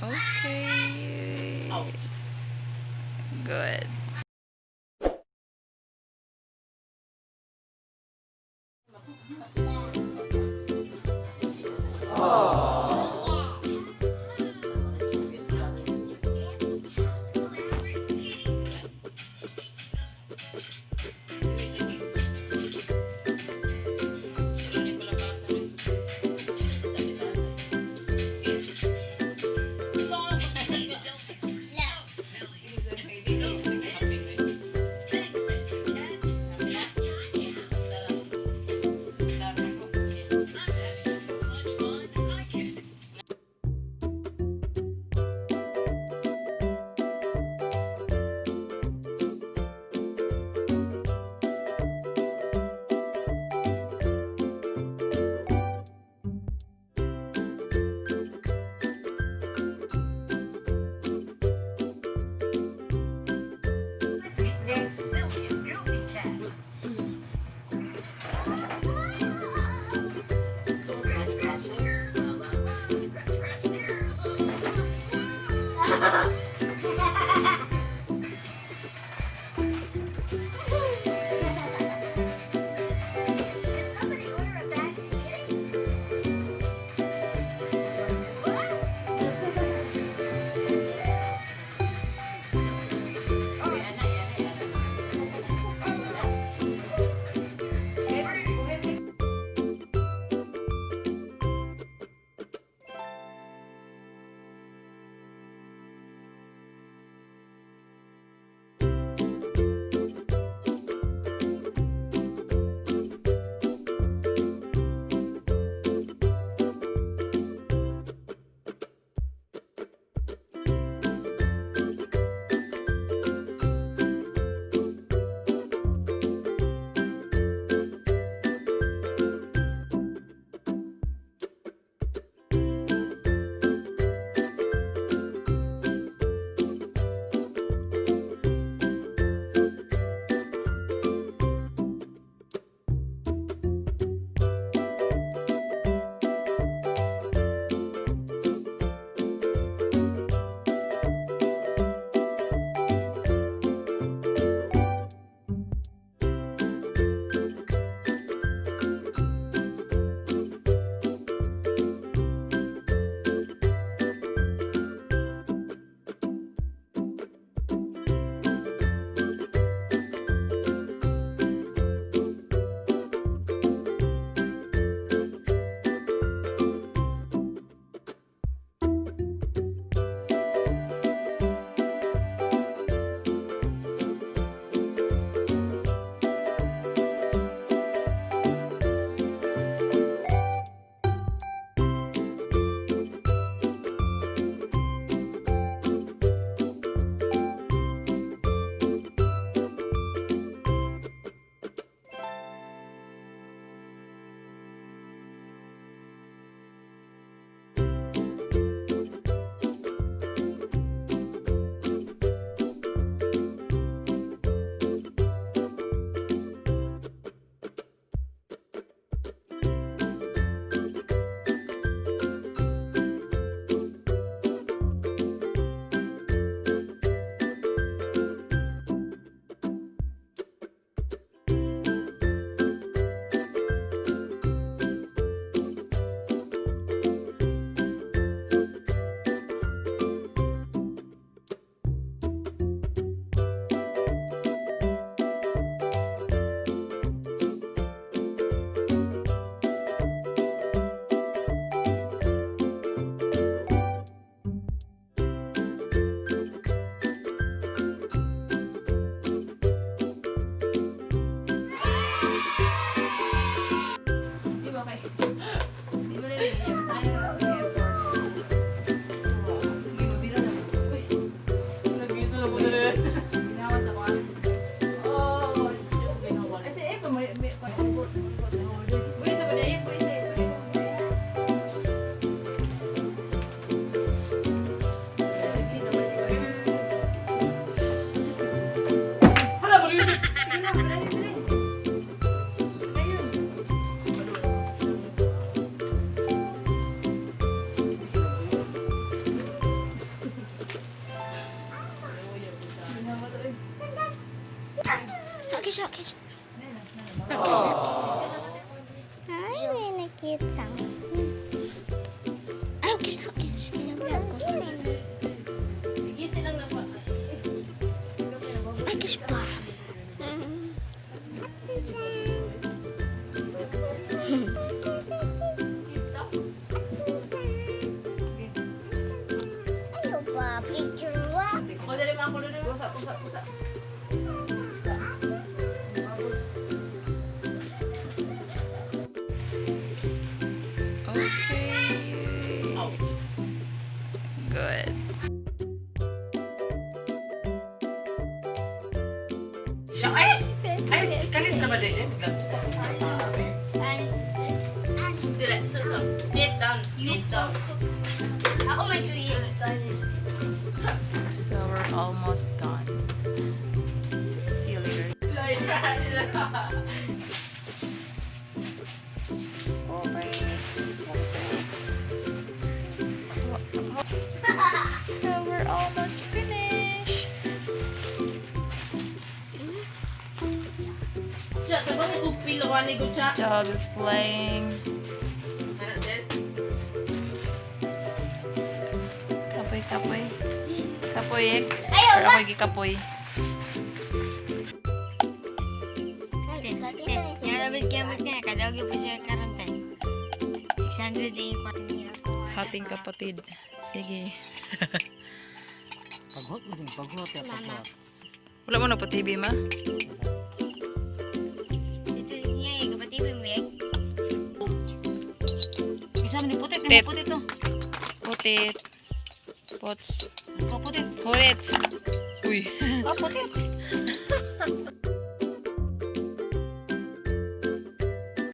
Okay. Good. Kisha. Ay, may na-cute sang. Ay, kisha. Ay, kisha pa. Ayo pa, picture wa. Pusa. Okay. Good. Siya, ay, kalit na ba din? Sit down. Ako may tuyin. So we're almost done. See you later. So we're almost finished. Siya, tabang ito pilawan ni Gucha. Dog is playing. Kapoy. Kapoy eh. Or ako gikapoy. Hating kapatid. Sige. Paghot mo din, paghot. Wala mo na pa TV, ma? Putit. Putit. Pots. Putit. Hurit. Uy. Putit.